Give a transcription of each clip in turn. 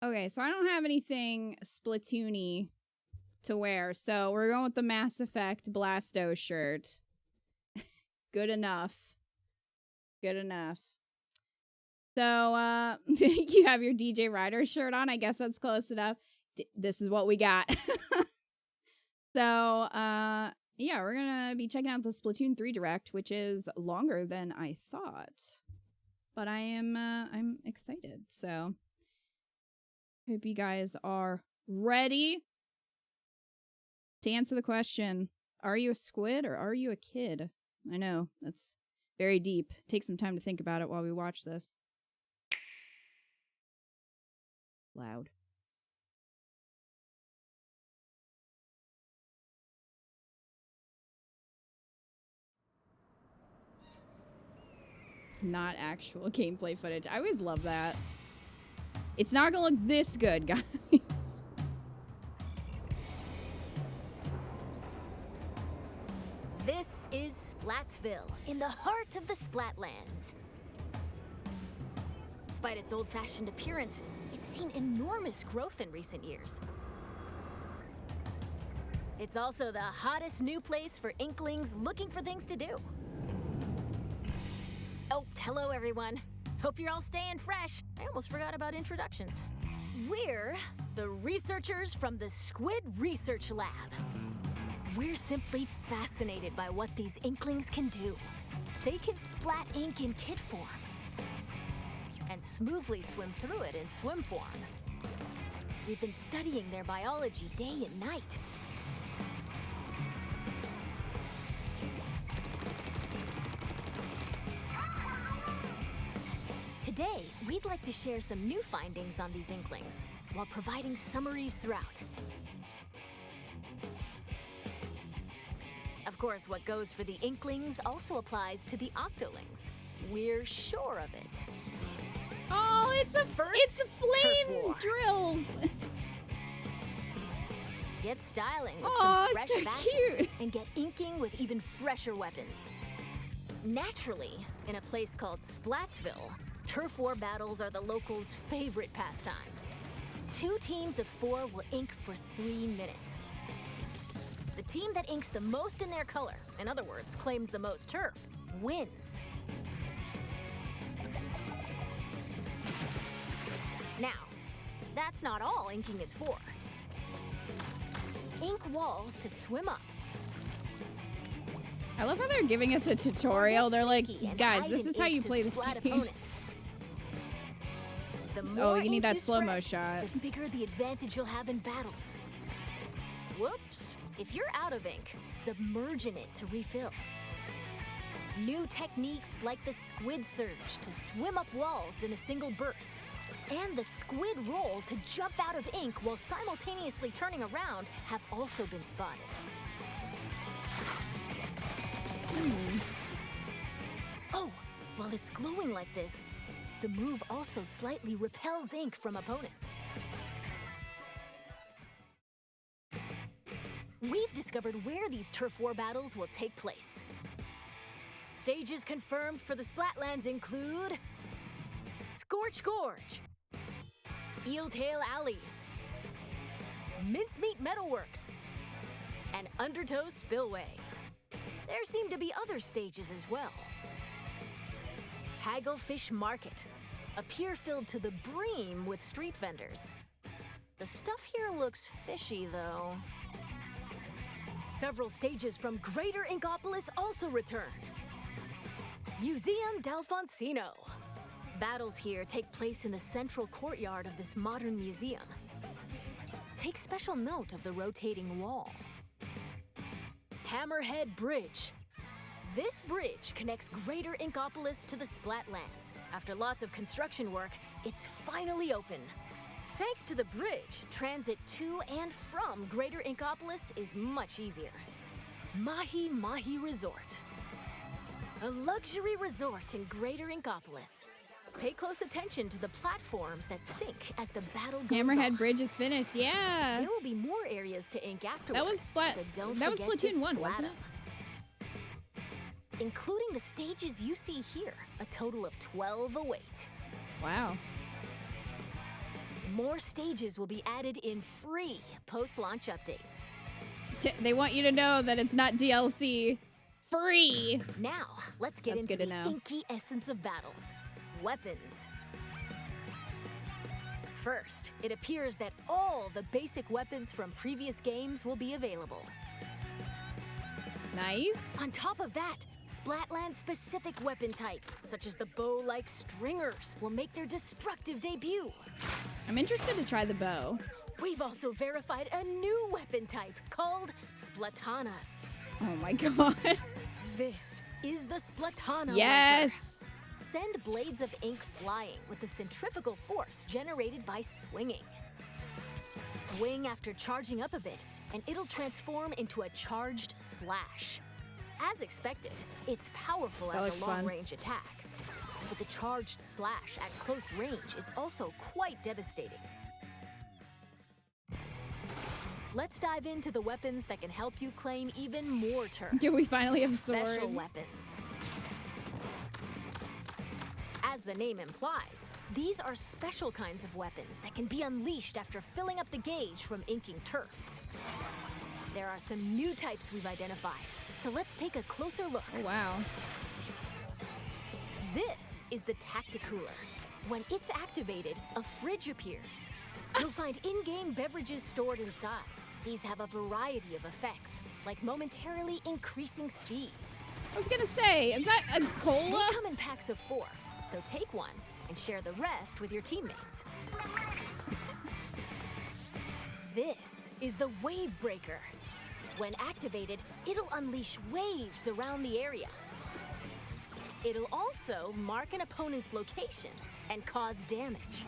Okay, so I don't have anything Splatoon-y to wear, so we're going with the Mass Effect Blasto shirt. Good enough. Good enough. So, you have your DJ Ryder shirt on. I guess that's close enough. This is what we got. So, yeah, we're gonna be checking out the Splatoon 3 Direct, which is longer than I thought. But I'm excited, so hope you guys are ready to answer the question, are you a squid or are you a kid? I know, that's very deep. Take some time to think about it while we watch this. Loud. Not actual gameplay footage. I always love that. It's not gonna look this good, guys. This is Splatsville, in the heart of the Splatlands. Despite its old-fashioned appearance, it's seen enormous growth in recent years. It's also the hottest new place for Inklings looking for things to do. Oh, hello everyone. Hope you're all staying fresh. I almost forgot about introductions. We're the researchers from the Squid Research Lab. We're simply fascinated by what these Inklings can do. They can splat ink in kit form and smoothly swim through it in swim form. We've been studying their biology day and night. Today, we'd like to share some new findings on these Inklings, while providing summaries throughout. Of course, what goes for the Inklings also applies to the Octolings. We're sure of it. Oh, it's a flame drills. Get styling with oh, some fresh it's so fashion cute. and get inking with even fresher weapons. Naturally, in a place called Splatsville, turf war battles are the locals' favorite pastime. 2 teams of 4 will ink for 3 minutes. The team that inks the most in their color, in other words, claims the most turf, wins. Now, that's not all inking is for. Ink walls to swim up. I love how they're giving us a tutorial. They're like, guys, this is how you play this game. Oh, you need that slow-mo shot. The bigger the advantage you'll have in battles. Whoops. If you're out of ink, submerge in it to refill. New techniques like the squid surge to swim up walls in a single burst. And the squid roll to jump out of ink while simultaneously turning around have also been spotted. Oh, while it's glowing like this, the move also slightly repels ink from opponents. We've discovered where these turf war battles will take place. Stages confirmed for the Splatlands include Scorch Gorge, Eeltail Alley, Mincemeat Metalworks, and Undertow Spillway. There seem to be other stages as well. Hagglefish Market, a pier filled to the brim with street vendors. The stuff here looks fishy, though. Several stages from Greater Inkopolis also return. Museum Delfonsino. Battles here take place in the central courtyard of this modern museum. Take special note of the rotating wall. Hammerhead Bridge. This bridge connects Greater Inkopolis to the Splatlands. After lots of construction work, it's finally open. Thanks to the bridge, transit to and from Greater Inkopolis is much easier. Mahi Mahi Resort. A luxury resort in Greater Inkopolis. Pay close attention to the platforms that sink as the battle goes Hammerhead on. Bridge is finished. Yeah. There will be more areas to ink afterwards. That was Splatoon 1, wasn't it? Including the stages you see here, a total of 12 await. Wow. More stages will be added in free post-launch updates. They want you to know that it's not DLC. Free. Now, let's get into the inky essence of battles. Weapons. First, it appears that all the basic weapons from previous games will be available. Nice. On top of that, Splatland-specific weapon types, such as the bow-like stringers, will make their destructive debut. I'm interested to try the bow. We've also verified a new weapon type called Splatanas. Oh my god. This is the Splatana. Yes! Weapon. Send blades of ink flying with the centrifugal force generated by swinging. Swing after charging up a bit, and it'll transform into a charged slash. As expected, it's powerful as a long-range attack. But the charged slash at close range is also quite devastating. Let's dive into the weapons that can help you claim even more turf. Do we finally have swords? Special weapons. As the name implies, these are special kinds of weapons that can be unleashed after filling up the gauge from inking turf. There are some new types we've identified, so let's take a closer look. Oh, wow. This is the Tacticooler. When it's activated, a fridge appears. You'll find in-game beverages stored inside. These have a variety of effects, like momentarily increasing speed. I was gonna say, is that a cola? They come in packs of 4, so take one and share the rest with your teammates. This is the Wave Breaker. When activated, it'll unleash waves around the area. It'll also mark an opponent's location and cause damage.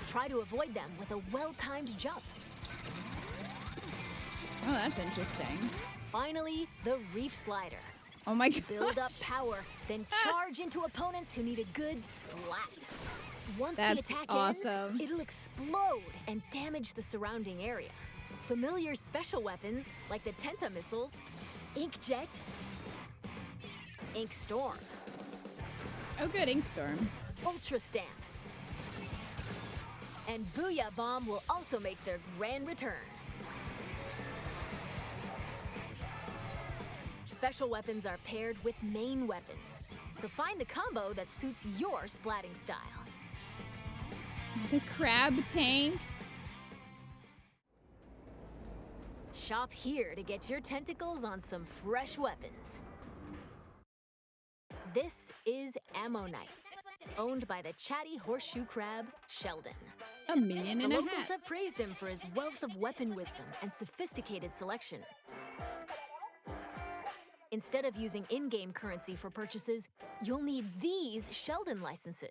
Try to avoid them with a well-timed jump. Oh, that's interesting. Finally, the Reef Slider. Oh my god. Build up power, then charge into opponents who need a good splat. Once the attack ends, it'll explode and damage the surrounding area. Familiar special weapons like the Tenta missiles, Inkjet, Ink Storm. Oh good, Ink Storm. Ultra Stamp. And Booyah Bomb will also make their grand return. Special weapons are paired with main weapons, so find the combo that suits your splatting style. The crab tank. Shop here to get your tentacles on some fresh weapons. This is Ammo Knights, owned by the chatty horseshoe crab, Sheldon. A minion in the a locals hat. have praised him for his wealth of weapon wisdom and sophisticated selection. Instead of using in-game currency for purchases, you'll need these Sheldon licenses.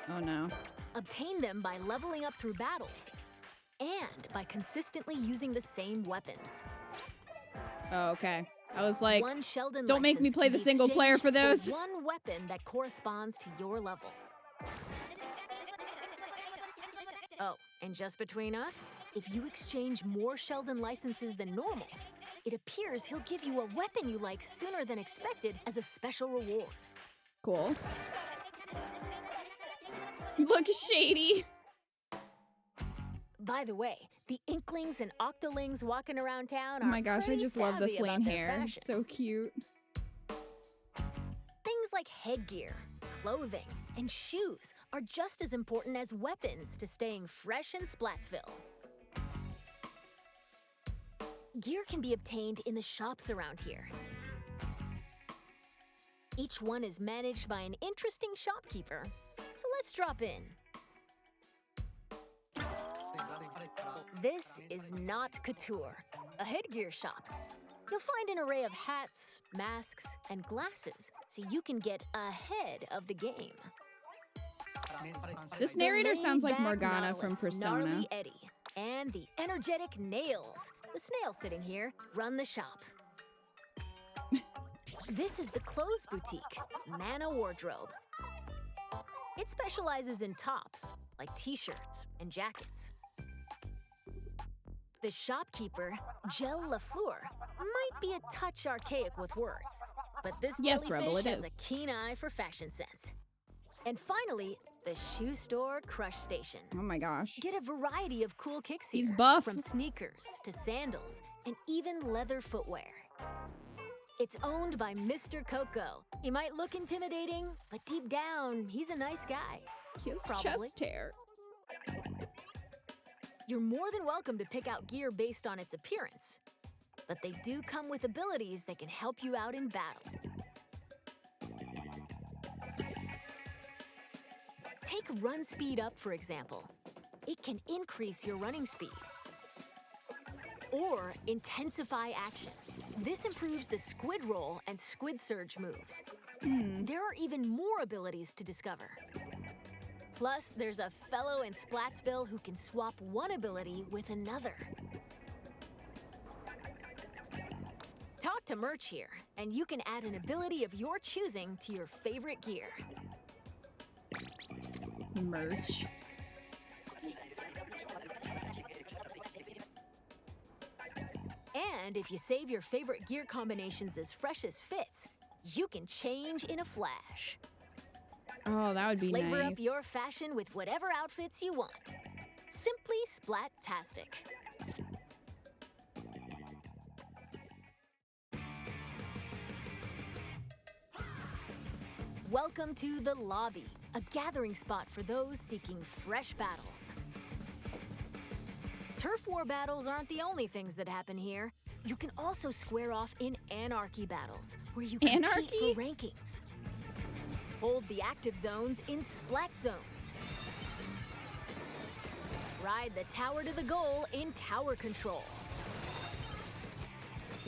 Oh no. Obtain them by leveling up through battles and by consistently using the same weapons. Oh, okay. I was like, one Sheldon don't make me play the single player for those. One weapon that corresponds to your level. Oh, and just between us, if you exchange more Sheldon licenses than normal, it appears he'll give you a weapon you like sooner than expected as a special reward. Cool. Look shady. By the way, the Inklings and Octolings walking around town are Oh my gosh, I just love the flame hair. Fashion. So cute. Things like headgear, clothing, and shoes are just as important as weapons to staying fresh in Splatsville. Gear can be obtained in the shops around here. Each one is managed by an interesting shopkeeper, so let's drop in. This is not Couture, a headgear shop. You'll find an array of hats, masks, and glasses, so you can get ahead of the game. This narrator sounds like Morgana from Persona. Gnarly Eddie, and the energetic Nails. The snail sitting here run the shop. This is the clothes boutique, Mana Wardrobe. It specializes in tops, like t-shirts and jackets. The shopkeeper, Gel Lafleur, might be a touch archaic with words, but this jellyfish Rebel, it has is. a keen eye for fashion sense. And finally, the Shoe Store Crush Station. Oh my gosh. Get a variety of cool kicks here. He's buff. From sneakers to sandals and even leather footwear. It's owned by Mr. Coco. He might look intimidating, but deep down, he's a nice guy. He has Probably. chest hair. You're more than welcome to pick out gear based on its appearance, but they do come with abilities that can help you out in battle. Take run speed up, for example. It can increase your running speed. Or intensify action. This improves the squid roll and squid surge moves. There are even more abilities to discover. Plus, there's a fellow in Splatsville who can swap one ability with another. Talk to Merch here, and you can add an ability of your choosing to your favorite gear. Merch. And if you save your favorite gear combinations as fresh as fits, you can change in a flash. Oh, that would be Flavor nice. up your fashion with whatever outfits you want. Simply Splat-tastic. Welcome to the lobby, a gathering spot for those seeking fresh battles. Turf war battles aren't the only things that happen here. You can also square off in anarchy battles, where you compete Anarchy? for rankings. Hold the active zones in splat zones. Ride the tower to the goal in tower control.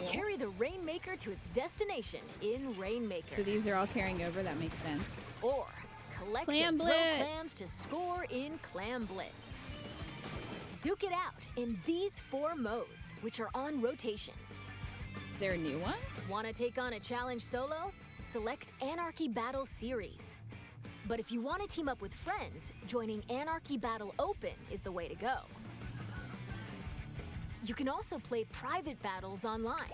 Carry the Rainmaker to its destination in Rainmaker. So these are all carrying over. That makes sense. Or collect Clam and throw Blitz. clams to score in Clam Blitz. Duke it out in these 4 modes, which are on rotation. Is there a new one? Want to take on a challenge solo? Select Anarchy Battle Series. But if you want to team up with friends, joining Anarchy Battle Open is the way to go. You can also play private battles online.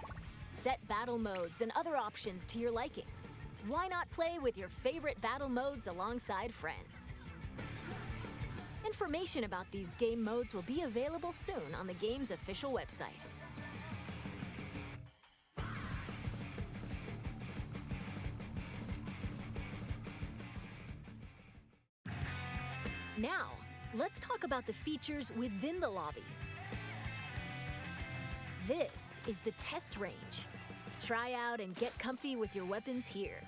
Set battle modes and other options to your liking. Why not play with your favorite battle modes alongside friends? Information about these game modes will be available soon on the game's official website. Now, let's talk about the features within the lobby. This is the test range. Try out and get comfy with your weapons here.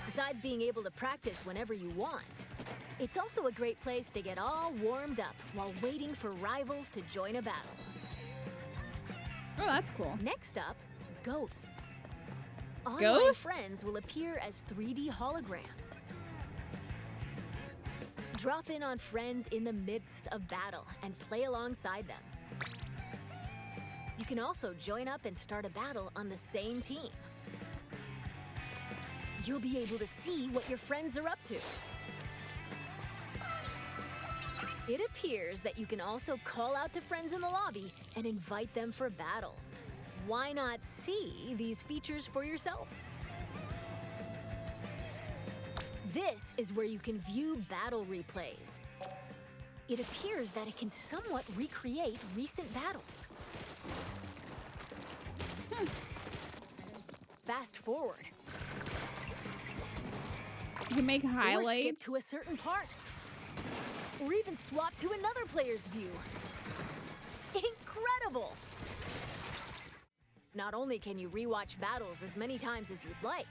Besides being able to practice whenever you want, it's also a great place to get all warmed up while waiting for rivals to join a battle. Oh, that's cool. Next up, ghosts. Online Ghosts? friends will appear as 3D holograms. Drop in on friends in the midst of battle and play alongside them. You can also join up and start a battle on the same team. You'll be able to see what your friends are up to. It appears that you can also call out to friends in the lobby and invite them for battles. Why not see these features for yourself? This is where you can view battle replays. It appears that it can somewhat recreate recent battles. Fast forward. You can make Or skip highlights. to a certain part. Or even swap to another player's view. Incredible! Not only can you rewatch battles as many times as you'd like,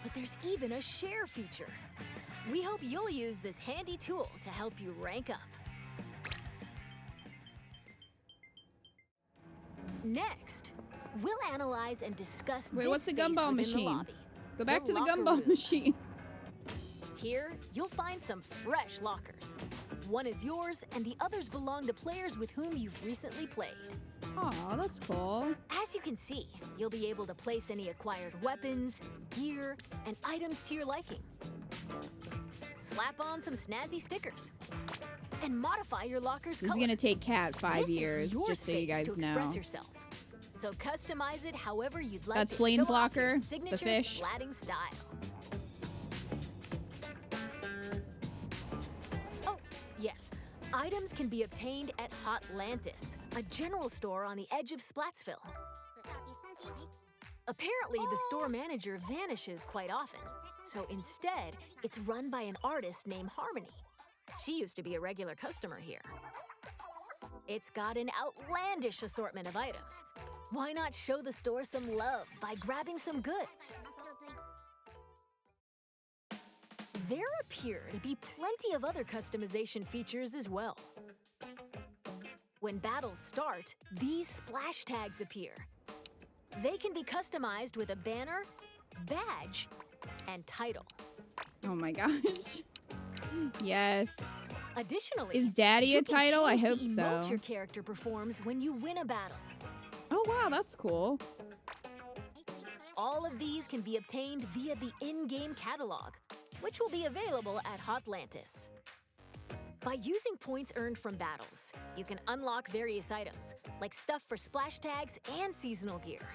but there's even a share feature. We hope you'll use this handy tool to help you rank up. Next, we'll analyze and discuss Wait, this what's the space gumball within the machine? lobby. Go back to the locker gumball room. machine. Here, you'll find some fresh lockers. One is yours, and the others belong to players with whom you've recently played. Aw, that's cool. As you can see, you'll be able to place any acquired weapons, gear, and items to your liking. Slap on some snazzy stickers. And modify your locker's This is color. gonna take Cat 5 This is years, your just so you space guys to know. express yourself. So customize it however you'd like That's to Flame's show off your locker, the signature fish. slatting style. items can be obtained at Hotlantis, a general store on the edge of Splatsville. Apparently, the store manager vanishes quite often, so instead, it's run by an artist named Harmony. She used to be a regular customer here. It's got an outlandish assortment of items. Why not show the store some love by grabbing some goods? There appear to be plenty of other customization features as well. When battles start, these splash tags appear. They can be customized with a banner, badge, and title. Oh my gosh. Yes. Additionally, Is Daddy you a can title? I change hope the emote so. your character performs when you win a battle. Oh wow, that's cool. All of these can be obtained via the in-game catalog, which will be available at Hotlantis. By using points earned from battles, you can unlock various items, like stuff for splash tags and seasonal gear.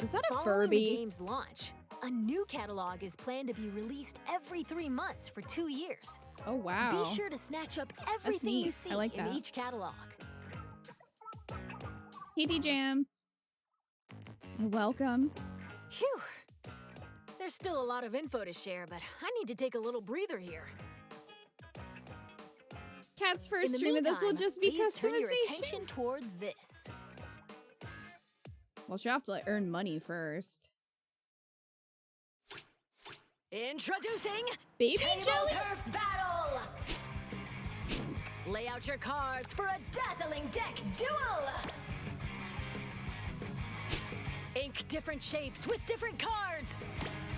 Is that a Following Furby? the game's launch, a new catalog is planned to be released every 3 months for 2 years. Oh wow. Be sure to snatch up everything neat. you see I like in that. each catalog. PT Jam. Welcome. Phew! There's still a lot of info to share, but I need to take a little breather here. Cat's In first the stream of this will meantime, just be please turn your customization. attention toward this. Well, she'll have to like, earn money first. Introducing Baby Table Jelly? Turf Battle! Lay out your cards for a dazzling deck duel! Ink different shapes with different cards!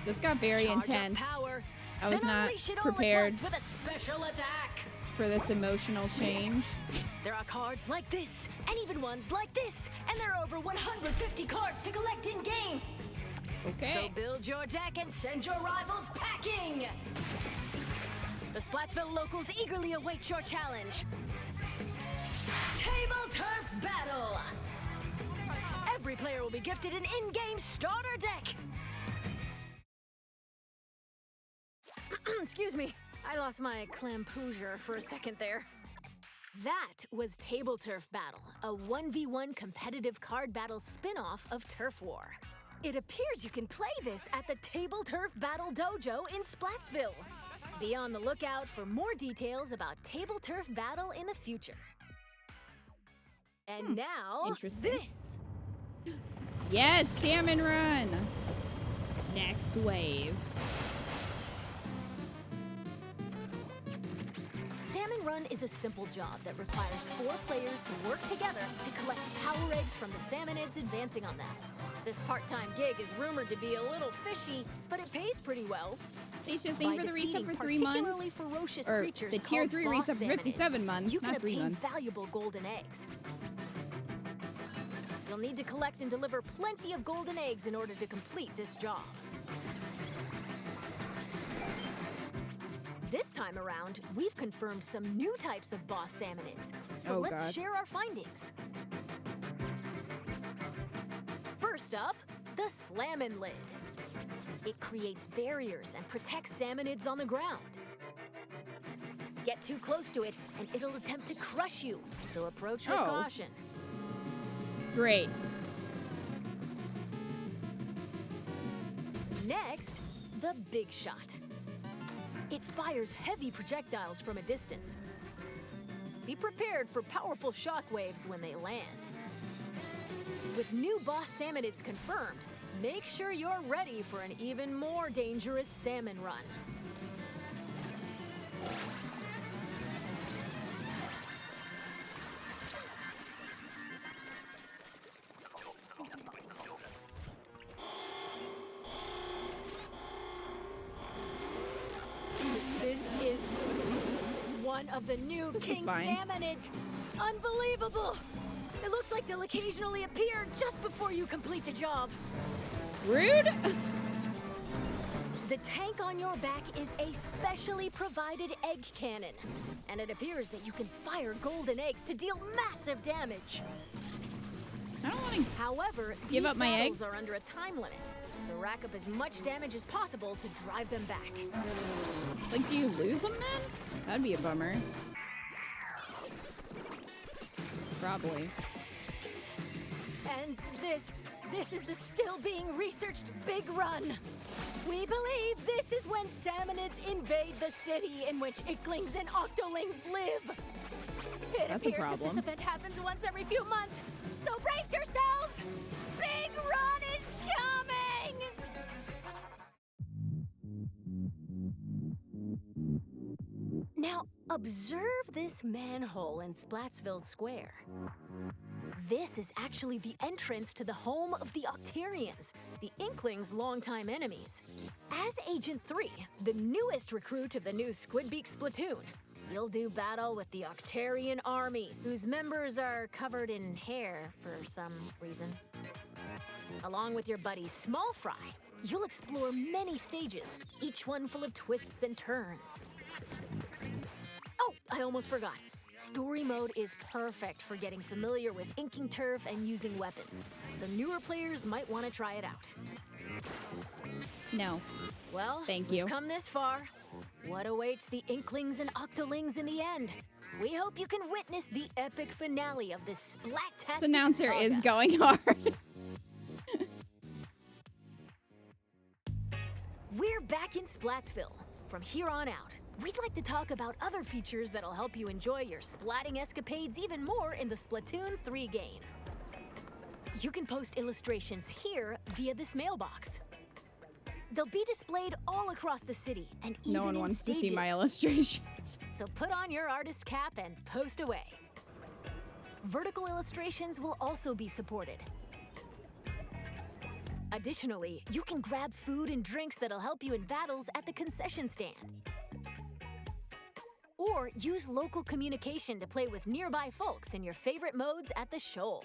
This got very Charge up intense. power, I was then not unleash it all at prepared once with a special attack! for this emotional change. There are cards like this, and even ones like this, and there are over 150 cards to collect in-game! Okay. So build your deck and send your rivals packing! The Splatsville locals eagerly await your challenge. Table Turf Battle! Every player will be gifted an in-game starter deck! Excuse me, I lost my clampoosier for a second there. That was Table Turf Battle, a 1v1 competitive card battle spin-off of Turf War. It appears you can play this at the Table Turf Battle Dojo in Splatsville. Be on the lookout for more details about Table Turf Battle in the future. And now, Interesting. this! Yes, Salmon Run. Next wave. Salmon Run is a simple job that requires 4 players to work together to collect power eggs from the salmonids advancing on them. This part-time gig is rumored to be a little fishy, but it pays pretty well. Stacia's thank you for the reset for 3 particularly months. ferocious Or creatures the tier called 3 boss reset for 57 salmonids, months, you can not 3 obtain months. valuable golden eggs. You'll need to collect and deliver plenty of golden eggs in order to complete this job. This time around, we've confirmed some new types of boss salmonids, so Oh, let's God. share our findings. First up, the Slammin' Lid. It creates barriers and protects salmonids on the ground. Get too close to it, and it'll attempt to crush you, so approach with Oh. caution. Great. Next, the Big Shot. It fires heavy projectiles from a distance. Be prepared for powerful shockwaves when they land. With new boss salmonids confirmed, make sure you're ready for an even more dangerous salmon run. This is one of the new This is king fine. salmonids. Unbelievable! It looks like they'll occasionally appear just before you complete the job. Rude. The tank on your back is a specially provided egg cannon, and it appears that you can fire golden eggs to deal massive damage. I don't want to. However, Give these up my battles eggs? are under a time limit, so rack up as much damage as possible to drive them back. Like, do you lose them then? That'd be a bummer. Probably. And this is the still being researched big run. We believe this is when salmonids invade the city in which icklings and octolings live. It That's a appears that problem. this event happens once every few months, so brace yourselves! Big run is coming! Now, observe this manhole in Splatsville Square. This is actually the entrance to the home of the Octarians, the Inklings' longtime enemies. As Agent 3, the newest recruit of the new Squidbeak Splatoon, you'll do battle with the Octarian army, whose members are covered in hair for some reason. Along with your buddy Small Fry, you'll explore many stages, each one full of twists and turns. Oh, I almost forgot. Story mode is perfect for getting familiar with inking turf and using weapons, so newer players might want to try it out. No. Well, Thank we've you. come this far. What awaits the Inklings and Octolings in the end? We hope you can witness the epic finale of this splat-tastic The announcer saga. is going hard. We're back in Splatsville. From here on out, we'd like to talk about other features that'll help you enjoy your splatting escapades even more in the Splatoon 3 game. You can post illustrations here via this mailbox. They'll be displayed all across the city and even No one in wants stages. to see my illustrations. So put on your artist cap and post away. Vertical illustrations will also be supported. Additionally, you can grab food and drinks that'll help you in battles at the concession stand. Or use local communication to play with nearby folks in your favorite modes at the shoal.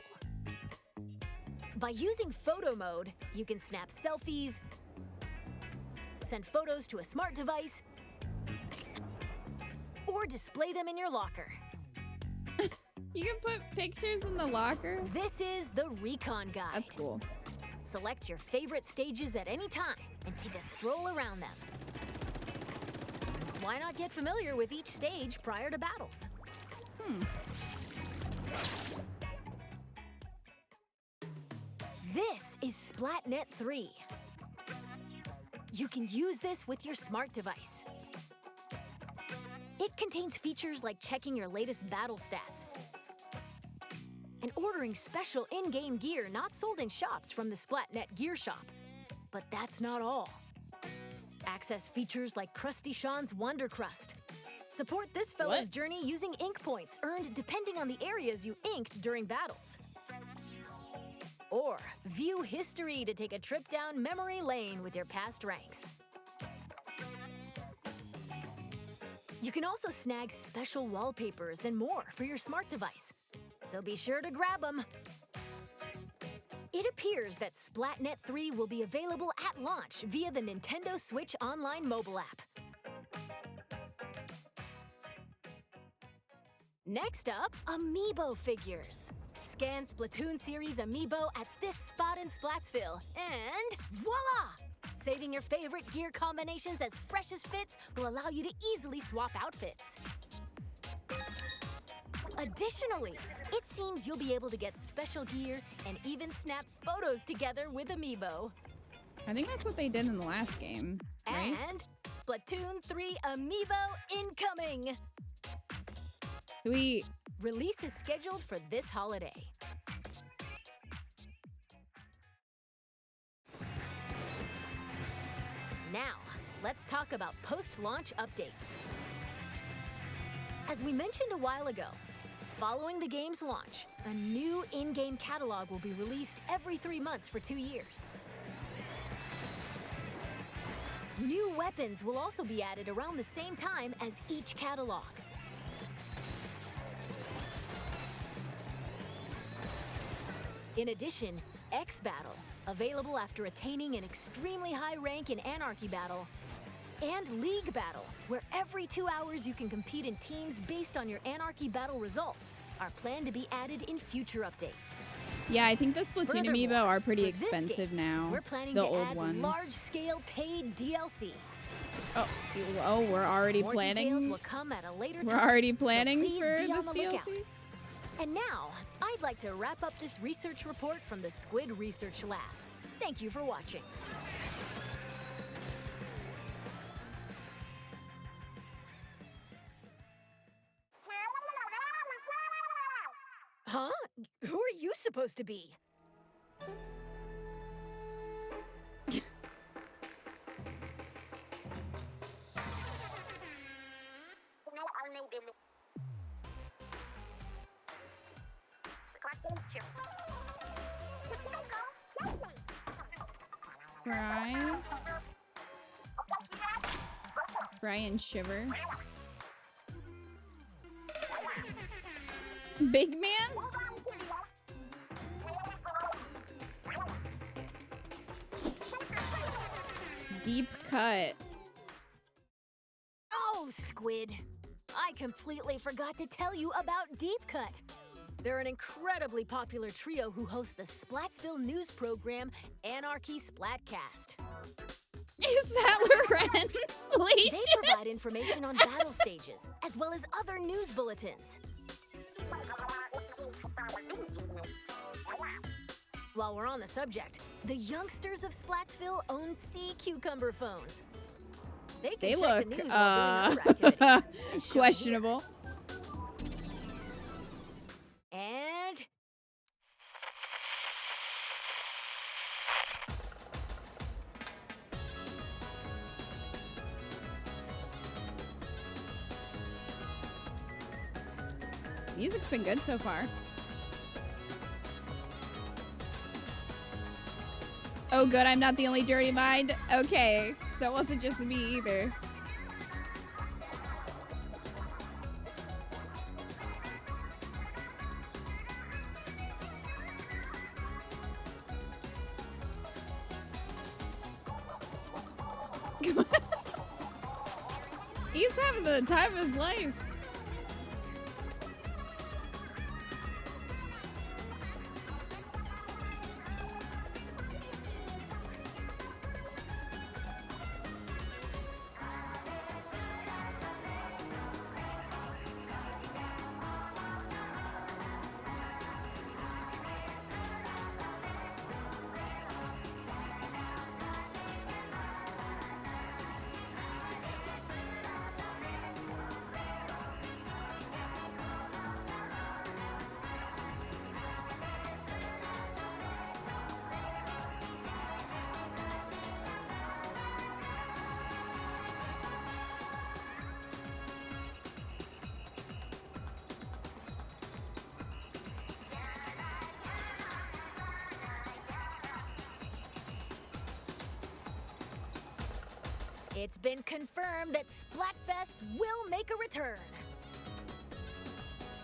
By using photo mode, you can snap selfies, send photos to a smart device, or display them in your locker. You can put pictures in the locker? This is the Recon Guide. That's cool. Select your favorite stages at any time and take a stroll around them. Why not get familiar with each stage prior to battles? This is Splatnet 3. You can use this with your smart device. It contains features like checking your latest battle stats and ordering special in-game gear not sold in shops from the Splatnet Gear Shop. But that's not all. Access features like Krusty Sean's Wonder Crust. Support this fella's What? journey using ink points earned depending on the areas you inked during battles. Or view history to take a trip down memory lane with your past ranks. You can also snag special wallpapers and more for your smart device. So be sure to grab them. It appears that Splatnet 3 will be available at launch via the Nintendo Switch Online mobile app. Next up, Amiibo figures. Scan Splatoon series Amiibo at this spot in Splatsville, and voila! Saving your favorite gear combinations as fresh as fits will allow you to easily swap outfits. Additionally, it seems you'll be able to get special gear and even snap photos together with Amiibo. I think that's what they did in the last game, right? And Splatoon 3 Amiibo incoming! Sweet. Release is scheduled for this holiday. Now, let's talk about post-launch updates. As we mentioned a while ago, following the game's launch, a new in-game catalog will be released every 3 months for 2 years. New weapons will also be added around the same time as each catalog. In addition, X Battle, available after attaining an extremely high rank in Anarchy Battle, and League Battle, where every 2 hours you can compete in teams based on your Anarchy Battle results, are planned to be added in future updates. Yeah, I think the Splatoon amiibo Furthermore, are pretty for this expensive game, now. We're planning The to old add ones. large-scale paid DLC. Oh, we're already More details planning. will come at a later We're time, already so planning please for be on this the lookout. DLC. And now, I'd like to wrap up this research report from the Squid Research Lab. Thank you for watching. Huh? Who are you supposed to be? Fry and Shiver. Big Man? Deep Cut. Oh, Squid. I completely forgot to tell you about Deep Cut. They're an incredibly popular trio who host the Splatsville news program Anarchy Splatcast. Is that Lorenz? They provide information on battle stages, as well as other news bulletins. While we're on the subject, the youngsters of Splatsville own sea cucumber phones. They can check look the news while doing other activities, as shown questionable. here. And Music's been good so far. Oh, good. I'm not the only dirty mind. Okay, so it wasn't just me either. He's having the time of his life. it's been confirmed that Splatfest will make a return.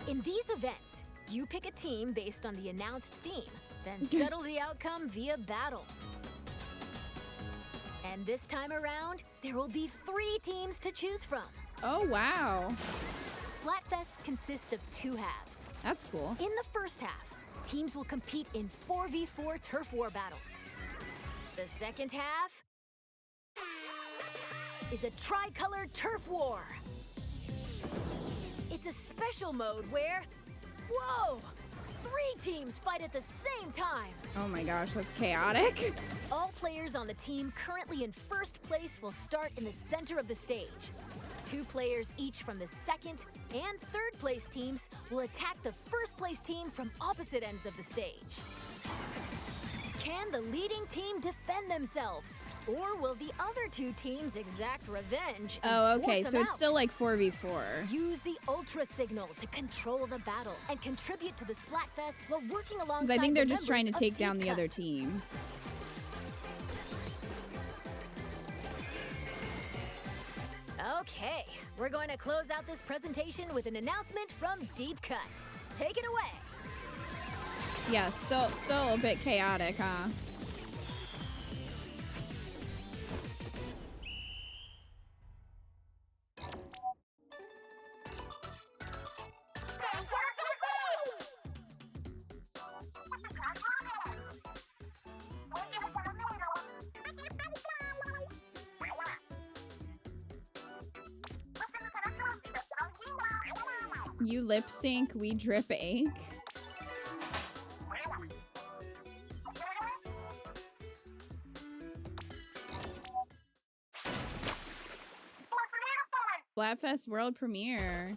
In these events, you pick a team based on the announced theme, then settle the outcome via battle. And this time around, there will be 3 teams to choose from. Oh, wow. Splatfest consists of 2 halves. That's cool. In the first half, teams will compete in 4v4 turf war battles. The second half is a tricolored turf war. It's a special mode where, whoa, 3 teams fight at the same time. Oh my gosh, that's chaotic. All players on the team currently in first place will start in the center of the stage. 2 players each from the second and third place teams will attack the first place team from opposite ends of the stage. Can the leading team defend themselves? Or will the other 2 teams exact revenge and Oh, okay, force so them it's out? still like 4v4. Use the Ultra Signal to control the battle and contribute to the Splatfest while working alongside Because I think they're the just trying to members take of down Deep the other Cut. team. Okay, we're going to close out this presentation with an announcement from Deep Cut. Take it away. Yeah, still a bit chaotic, huh? You lip sync, we drip ink. Splatfest world premiere.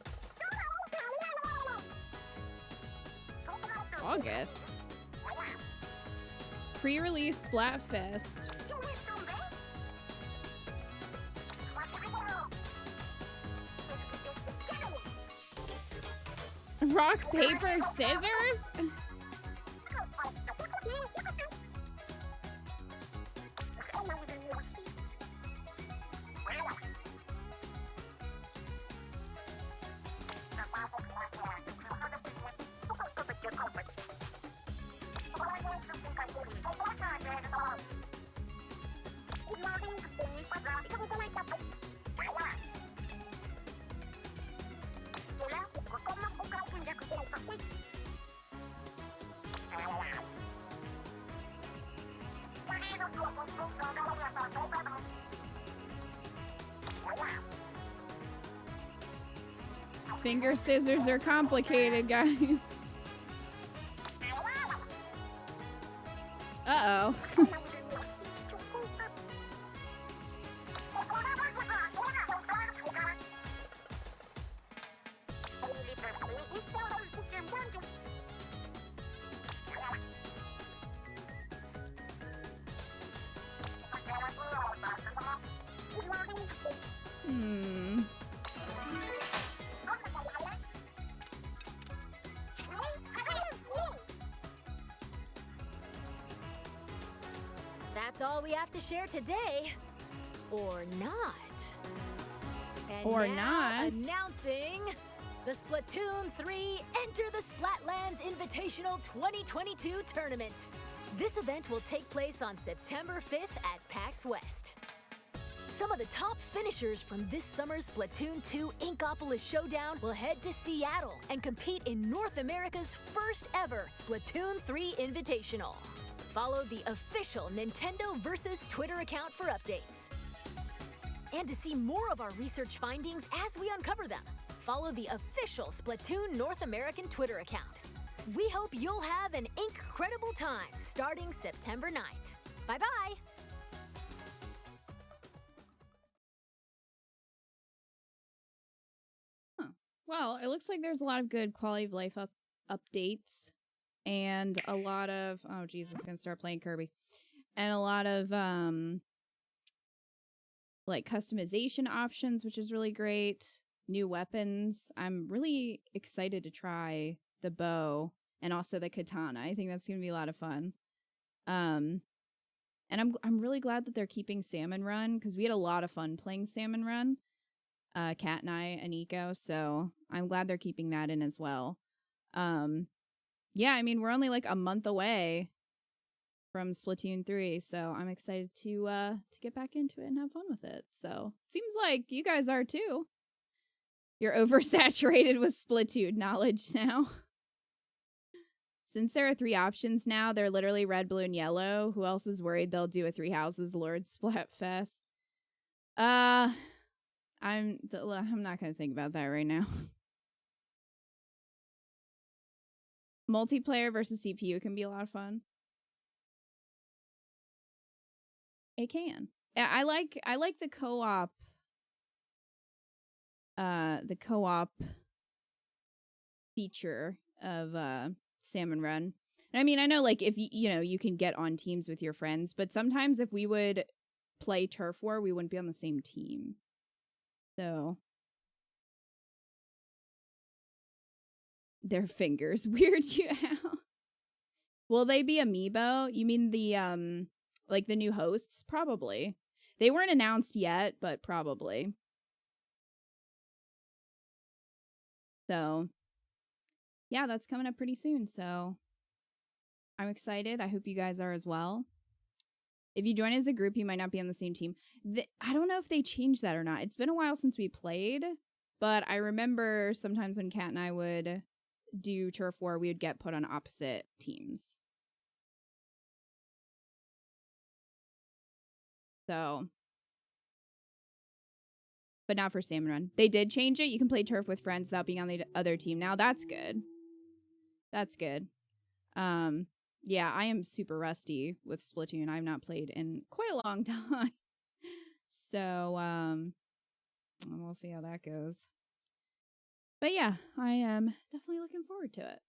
August. Pre-release Splatfest. Rock, paper, scissors? Finger scissors are complicated, guys. Uh-oh. That's all we have to share today. Or not. And Or now, not. Announcing the Splatoon 3 Enter the Splatlands Invitational 2022 tournament. This event will take place on September 5th at PAX West. Some of the top finishers from this summer's Splatoon 2 Inkopolis Showdown will head to Seattle and compete in North America's first ever Splatoon 3 Invitational. Follow the official Nintendo Versus Twitter account for updates. And to see more of our research findings as we uncover them, follow the official Splatoon North American Twitter account. We hope you'll have an incredible time starting September 9th. Bye-bye! Well, it looks like there's a lot of good quality of life updates and a lot of, oh geez, it's gonna start playing Kirby, and a lot of like customization options, which is really great. New weapons. I'm really excited to try the bow and also the katana. I think that's gonna be a lot of fun. And I'm really glad that they're keeping Salmon Run because we had a lot of fun playing Salmon Run. Kat and I and Eco, so I'm glad they're keeping that in as well. Yeah, I mean, we're only like a month away from Splatoon 3, so I'm excited to get back into it and have fun with it. So, seems like you guys are too. You're oversaturated with Splatoon knowledge now. Since there are 3 options now, they're literally red, blue, and yellow. Who else is worried they'll do a 3 houses Lord Splatfest? I'm not going to think about that right now. Multiplayer versus CPU can be a lot of fun. It can. I like the co-op feature of Salmon Run. And I mean, I know like if you can get on teams with your friends, but sometimes if we would play Turf War, we wouldn't be on the same team. So their fingers weird you out. Will they be amiibo? You mean the like the new hosts? Probably. They weren't announced yet, but probably. So yeah, that's coming up pretty soon. So I'm excited. I hope you guys are as well. If you join as a group, you might not be on the same team. I don't know if they changed that or not. It's been a while since we played, but I remember sometimes when Kat and I would do Turf War, we would get put on opposite teams. So but not for Salmon Run. They did change it. You can play turf with friends without being on the other team. Now that's good. That's good. Yeah, I am super rusty with Splatoon. I've not played in quite a long time. So, we'll see how that goes. But yeah, I am definitely looking forward to it.